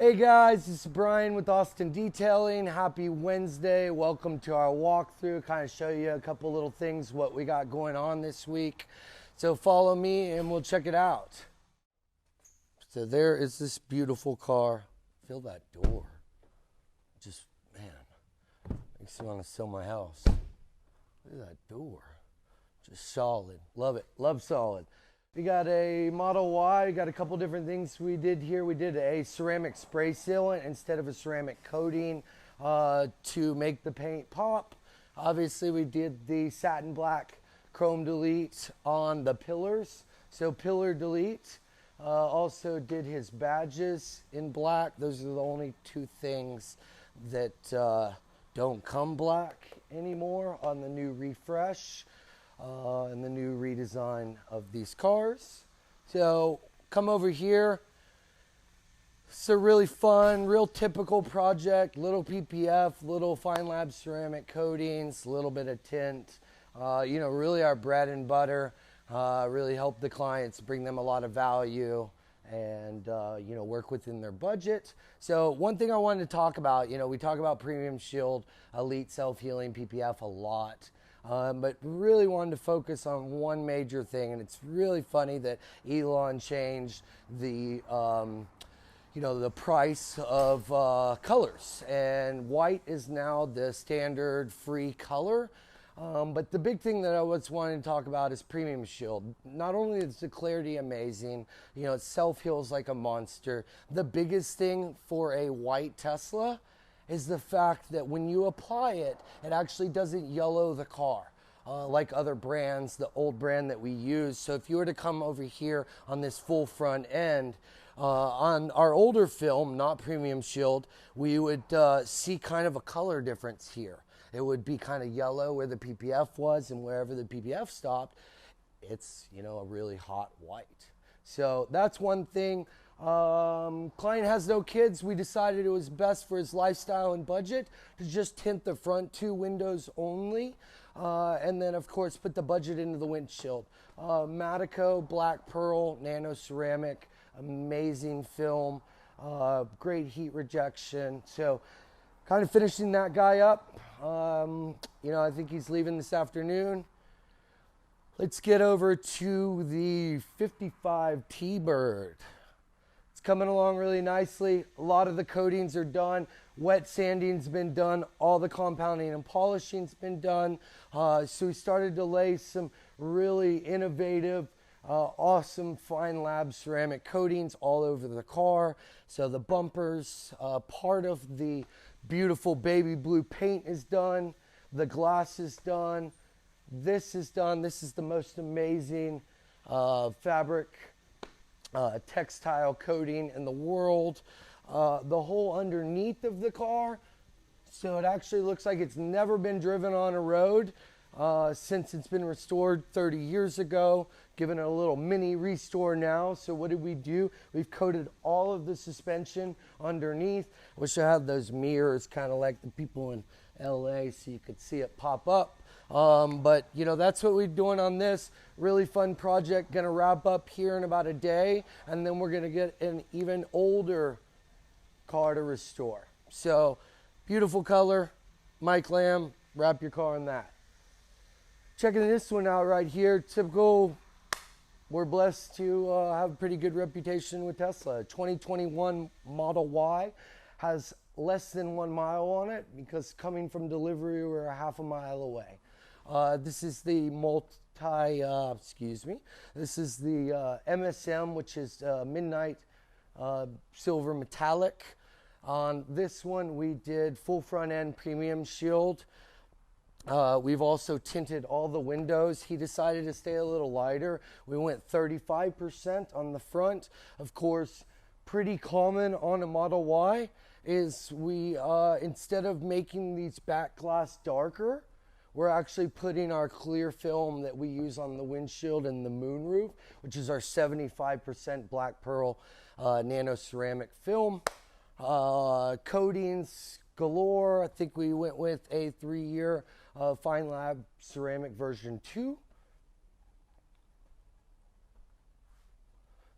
Hey guys, this is Brian with Austin Detailing. Happy Wednesday. Welcome to our walkthrough. Kind of show you a couple little things, what we got going on this week. So follow me and we'll check it out. So there is this beautiful car. Feel that door. Just, man, makes me want to sell my house. Look at that door. Just solid. Love it. Love solid. We got a Model Y. We got a couple different things we did here. We did a ceramic spray sealant instead of a ceramic coating to make the paint pop. Obviously, we did the satin black chrome delete on the pillars. So pillar delete. Also did his badges in black. Those are the only two things that don't come black anymore on the new refresh. And the new redesign of these cars. So come over here. It's a really fun, real typical project. Little PPF, little fine lab ceramic coatings, a little bit of tint. Really our bread and butter. Really help the clients, bring them a lot of value, and work within their budget. So one thing I wanted to talk about, we talk about Premium Shield, Elite Self-Healing PPF a lot. But really wanted to focus on one major thing, and it's really funny that Elon changed the, the price of colors, and white is now the standard free color. But the big thing that I was wanting to talk about is Premium Shield. Not only is the clarity amazing, it self-heals like a monster. The biggest thing for a white Tesla is the fact that when you apply it, it actually doesn't yellow the car like other brands, the old brand that we use. So if you were to come over here on this full front end, on our older film, not Premium Shield, we would see kind of a color difference here. It would be kind of yellow where the PPF was, and wherever the PPF stopped, it's, a really hot white. So that's one thing. Client has no kids. We decided it was best for his lifestyle and budget to just tint the front two windows only, and then of course put the budget into the windshield. Matico Black Pearl Nano Ceramic, amazing film, great heat rejection. So kind of finishing that guy up. I think he's leaving this afternoon. Let's get over to the 55 T-Bird. Coming along really nicely. A lot of the coatings are done. Wet sanding's been done. All the compounding and polishing's been done. So we started to lay some really innovative, awesome fine lab ceramic coatings all over the car. So the bumpers, part of the beautiful baby blue paint is done. The glass is done. This is done. This is the most amazing fabric textile coating in the world. The whole underneath of the car, so it actually looks like it's never been driven on a road since it's been restored 30 years ago. Given it a little mini restore now. So what did we do? We've coated all of the suspension underneath. Wish I had those mirrors kind of like the people in LA so you could see it pop up. But that's what we're doing on this really fun project. Gonna wrap up here in about a day, and then we're gonna get an even older car to restore. So beautiful color, Mike Lamb, wrap your car in that. Checking this one out right here, typical. We're blessed to have a pretty good reputation with Tesla. 2021 Model Y has less than 1 mile on it because coming from delivery, we're a half a mile away. This is the This is the MSM, which is Midnight Silver Metallic. On this one, we did full front end Premium Shield. We've also tinted all the windows. He decided to stay a little lighter. We went 35% on the front. Of course, pretty common on a Model Y is we, instead of making these back glass darker, we're actually putting our clear film that we use on the windshield and the moonroof, which is our 75% Black Pearl nano ceramic film. Coatings galore. I think we went with a 3-year Fine Lab Ceramic version 2.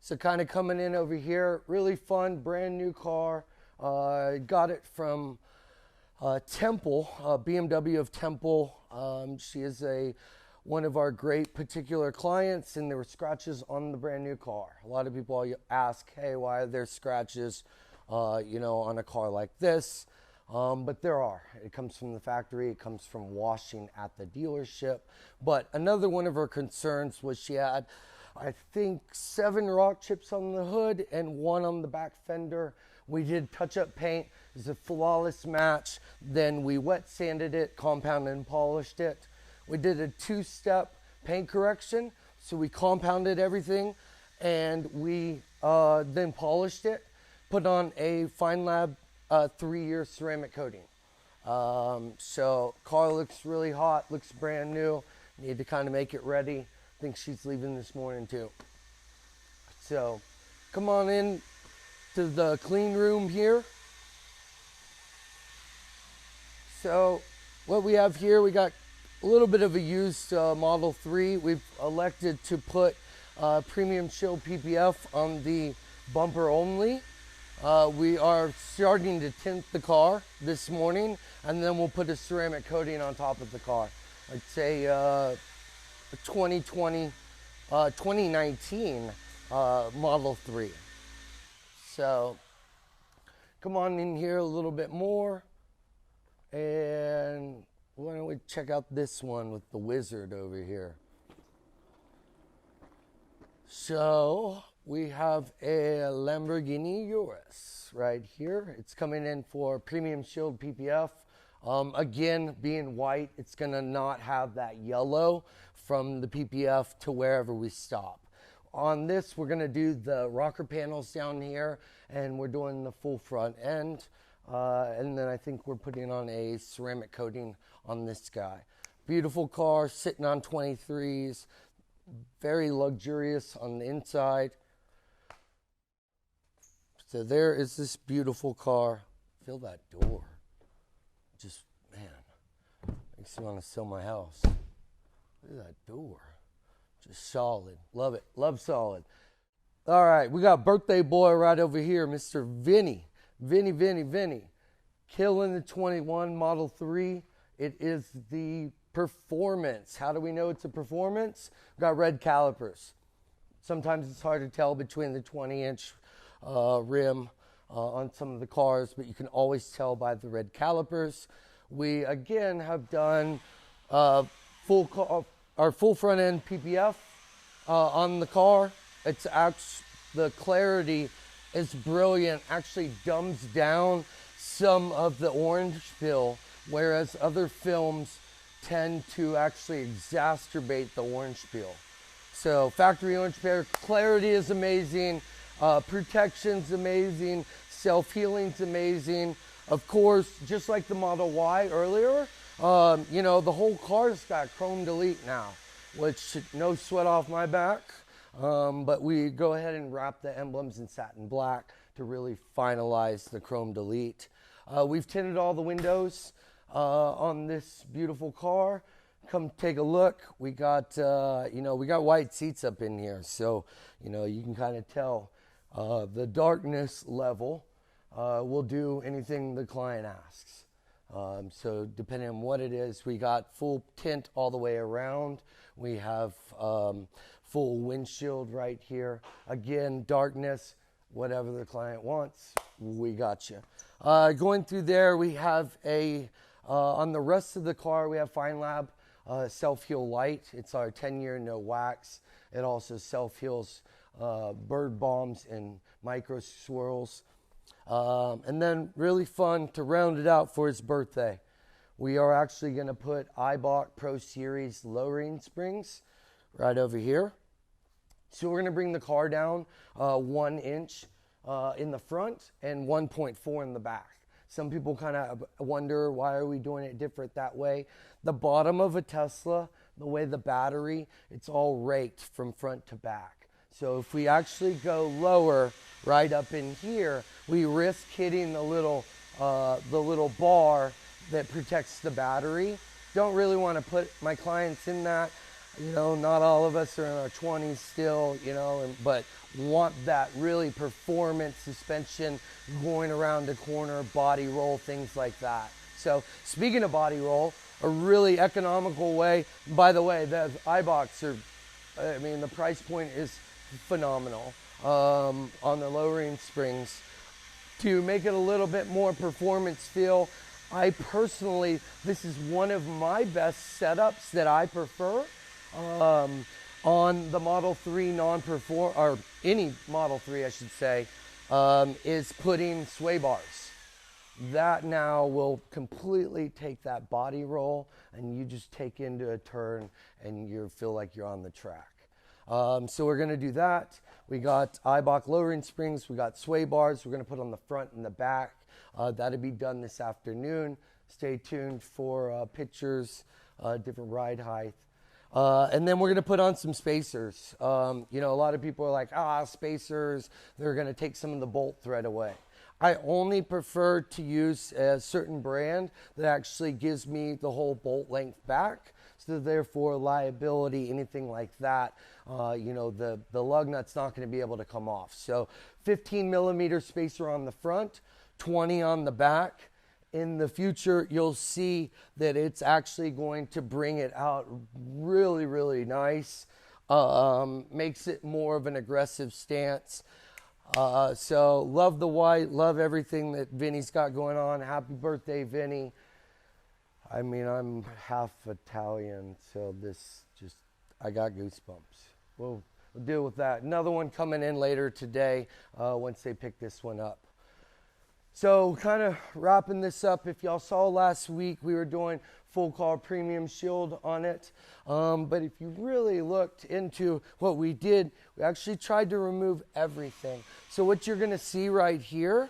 So kind of coming in over here, really fun, brand new car. Got it from Temple, BMW of Temple. She is one of our great particular clients, and there were scratches on the brand new car. A lot of people ask, hey, why are there scratches, on a car like this? But there are. It comes from the factory. It comes from washing at the dealership. But another one of her concerns was she had, I think, 7 rock chips on the hood and 1 on the back fender. We did touch-up paint. It was a flawless match. Then we wet sanded it, compounded and polished it. We did a 2-step paint correction. So we compounded everything, and we then polished it, put on a Fine Lab 3-year ceramic coating. So car looks really hot, looks brand new. Need to kind of make it ready. I think she's leaving this morning too. So come on in to the clean room here. So what we have here, we got a little bit of a used Model 3. We've elected to put premium shield PPF on the bumper only. We are starting to tint the car this morning, and then we'll put a ceramic coating on top of the car. I'd say 2019 Model 3. So come on in here a little bit more, and why don't we check out this one with the wizard over here. So we have a Lamborghini Urus right here. It's coming in for premium shield PPF. Again, being white, it's gonna not have that yellow from the PPF to wherever we stop. On this, we're gonna do the rocker panels down here, and we're doing the full front end. And then I think we're putting on a ceramic coating on this guy. Beautiful car, sitting on 23s, very luxurious on the inside. So there is this beautiful car. Feel that door. Just, man, makes me want to sell my house. Look at that door. Just solid. Love it. Love solid. All right, we got birthday boy right over here, Mr. Vinny. Vinny. Killing the 21 Model 3. It is the performance. How do we know it's a performance? We've got red calipers. Sometimes it's hard to tell between the 20-inch rim on some of the cars, but you can always tell by the red calipers. We again have done our full front end PPF on the car. The clarity is brilliant. Actually dumbs down some of the orange peel, whereas other films tend to actually exacerbate the orange peel. So factory orange peel clarity is amazing. Protection's amazing. Self-healing's amazing. Of course, just like the Model Y earlier, the whole car's got chrome delete now, which no sweat off my back. But we go ahead and wrap the emblems in satin black to really finalize the chrome delete. We've tinted all the windows on this beautiful car. Come take a look. We got white seats up in here, so you can kind of tell the darkness level. We'll do anything the client asks. So depending on what it is, we got full tint all the way around. We have full windshield right here. Again, darkness, whatever the client wants, we got you. Going through there, we have on the rest of the car, we have Fine Lab self-heal light. It's our 10-year no wax. It also self-heals bird bombs and micro swirls. And then really fun to round it out for his birthday. We are actually going to put Eibach Pro Series lowering springs right over here. So we're going to bring the car down 1 inch in the front and 1.4 in the back. Some people kind of wonder, why are we doing it different that way? The bottom of a Tesla, the way the battery, it's all raked from front to back. So if we actually go lower right up in here, we risk hitting the little bar that protects the battery. Don't really want to put my clients in that. You know, not all of us are in our 20s still, you know, but want that really performance suspension going around the corner, body roll, things like that. So speaking of body roll, a really economical way, by the way, the iBox I mean, the price point is phenomenal on the lowering springs. To make it a little bit more performance feel, I personally, this is one of my best setups that I prefer on the Model 3 non-perform, or any Model 3 I should say, is putting sway bars. That now will completely take that body roll and you just take into a turn and you feel like you're on the track. So we're going to do that. We got iBox lowering springs. We got sway bars we're going to put on the front and the back. That'll be done this afternoon. Stay tuned for pictures, different ride height. And then we're going to put on some spacers. You know, a lot of people are like, spacers, they're going to take some of the bolt thread away. I only prefer to use a certain brand that actually gives me the whole bolt length back. So therefore, liability, anything like that, you know, the lug nut's not going to be able to come off. So 15 millimeter spacer on the front, 20 on the back. In the future, you'll see that it's actually going to bring it out really, really nice. Makes it more of an aggressive stance. So love the white, love everything that Vinny's got going on. Happy birthday, Vinny. I mean, I'm half Italian, so I got goosebumps. We'll deal with that. Another one coming in later today once they pick this one up. So kind of wrapping this up, if y'all saw last week, we were doing full car premium shield on it. But if you really looked into what we did, we actually tried to remove everything. So what you're going to see right here,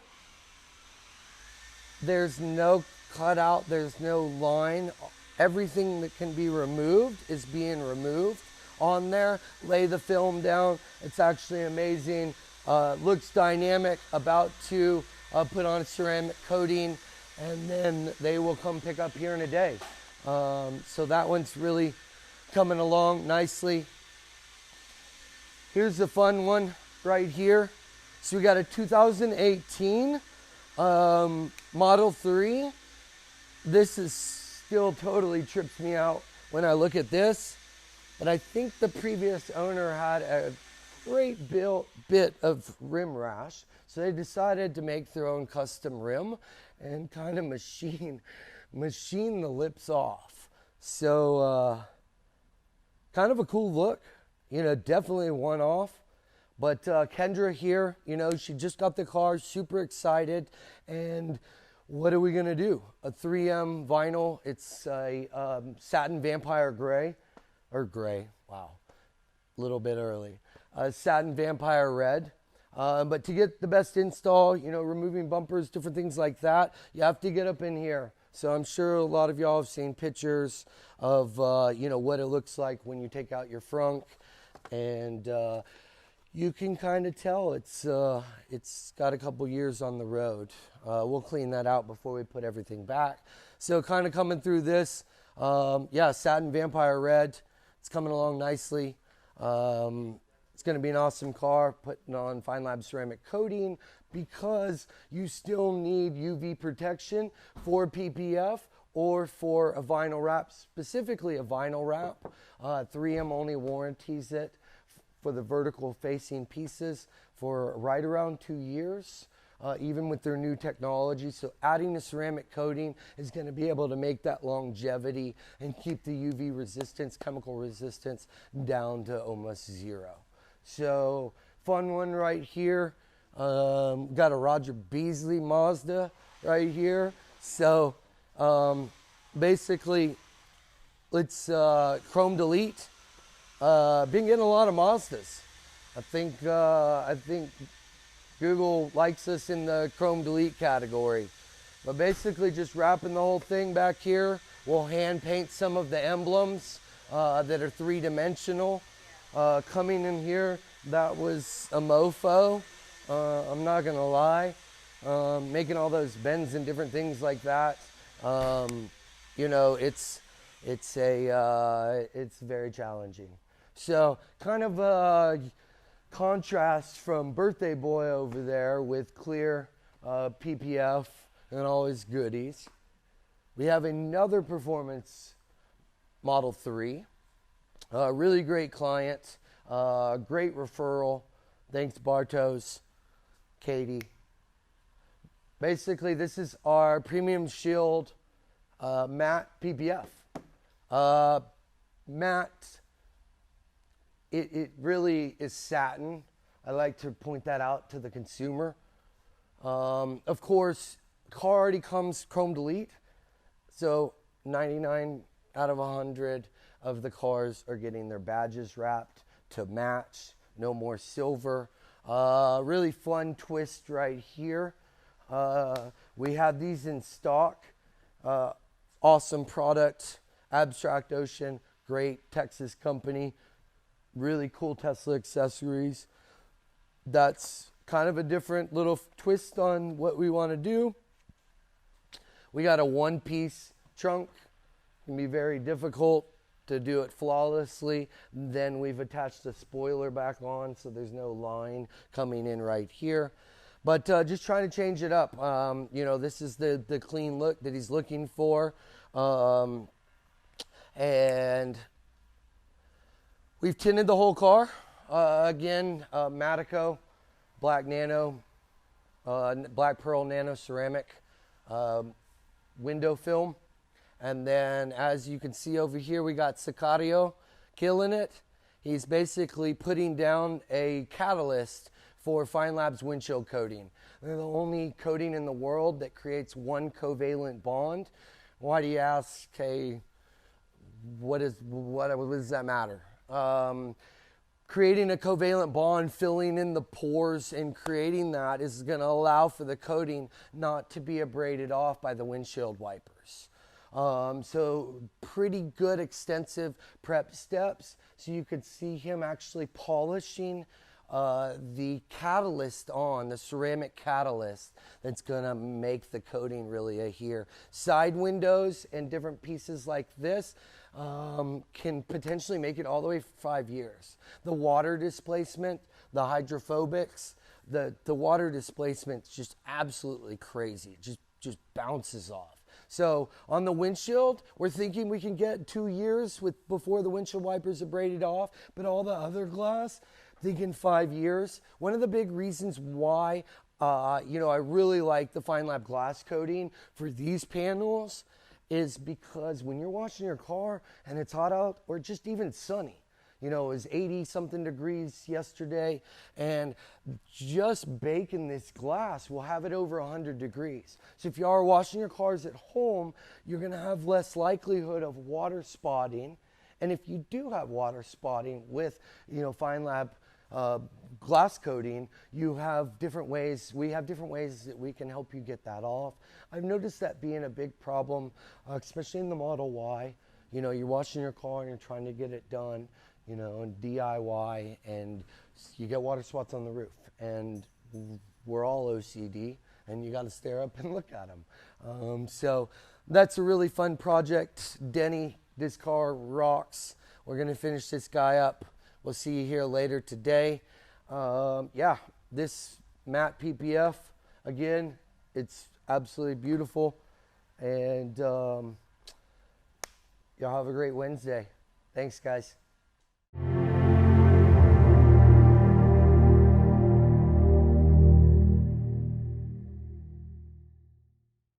there's no cutout, there's no line. Everything that can be removed is being removed on there. Lay the film down. It's actually amazing. Looks dynamic. About to put on ceramic coating, and then they will come pick up here in a day. So that one's really coming along nicely. Here's the fun one right here. So we got a 2018 Model 3. This is still totally trips me out when I look at this, but I think the previous owner had a great bit of rim rash, so they decided to make their own custom rim and kind of machine the lips off. So kind of a cool look, you know, definitely one off. But Kendra here, you know, she just got the car, super excited, and what are we gonna do? A 3M vinyl. It's a satin vampire gray, wow, a little bit early. Satin vampire red. But to get the best install, you know, removing bumpers, different things like that, you have to get up in here. So I'm sure a lot of y'all have seen pictures of, you know, what it looks like when you take out your frunk. And you can kind of tell it's got a couple years on the road. We'll clean that out before we put everything back. So kind of coming through this, yeah, satin vampire red. It's coming along nicely. It's going to be an awesome car, putting on Fine Lab ceramic coating because you still need UV protection for PPF or for a vinyl wrap, specifically a vinyl wrap. 3M only warranties it for the vertical facing pieces for right around 2 years, even with their new technology. So adding the ceramic coating is going to be able to make that longevity and keep the UV resistance, chemical resistance down to almost zero. So fun one right here. Got a Roger Beasley Mazda right here. So basically, it's chrome delete. Been getting a lot of Mazdas. I think Google likes us in the chrome delete category. But basically, just wrapping the whole thing back here. We'll hand paint some of the emblems that are three-dimensional. Coming in here, that was a mofo. I'm not gonna lie. Making all those bends and different things like that. You know, it's it's very challenging. So kind of a contrast from Birthday Boy over there with clear PPF and all his goodies. We have another performance Model 3. Really great client, great referral. Thanks Bartos, Katie. Basically, this is our Premium Shield matte PPF. Matte, it really is satin. I like to point that out to the consumer. Of course, car already comes chrome delete, so 99 out of 100 of the cars are getting their badges wrapped to match. No more silver. Really fun twist right here. We have these in stock. Awesome product. Abstract Ocean, great Texas company. Really cool Tesla accessories. That's kind of a different little twist on what we want to do. We got a one-piece trunk. It can be very difficult to do it flawlessly. Then we've attached the spoiler back on so there's no line coming in right here. But just trying to change it up. This is the clean look that he's looking for. And we've tinted the whole car. Again, Matico, black nano, black pearl nano ceramic window film. And then as you can see over here, we got Sicario killing it. He's basically putting down a catalyst for FineLab's windshield coating. They're the only coating in the world that creates one covalent bond. Why do you ask? Hey, what does that matter? Creating a covalent bond, filling in the pores, and creating that is going to allow for the coating not to be abraded off by the windshield wipers. So pretty good extensive prep steps. So you could see him actually polishing the catalyst on, the ceramic catalyst that's going to make the coating really adhere. Side windows and different pieces like this can potentially make it all the way for 5 years. The water displacement, the hydrophobics, the water displacement is just absolutely crazy. It just bounces off. So on the windshield, we're thinking we can get 2 years before the windshield wipers are braided off, but all the other glass, thinking 5 years. One of the big reasons why I really like the FineLab glass coating for these panels is because when you're washing your car and it's hot out or just even sunny, it was 80 something degrees yesterday, and just baking this glass will have it over 100 degrees. So if you are washing your cars at home, you're going to have less likelihood of water spotting. And if you do have water spotting with, FineLab glass coating, you have different ways. We have different ways that we can help you get that off. I've noticed that being a big problem, especially in the Model Y. You're washing your car and you're trying to get it done, and DIY, and you get water spots on the roof. And we're all OCD, and you got to stare up and look at them. So that's a really fun project. Denny, this car rocks. We're going to finish this guy up. We'll see you here later today. This matte PPF, again, it's absolutely beautiful. And y'all have a great Wednesday. Thanks, guys.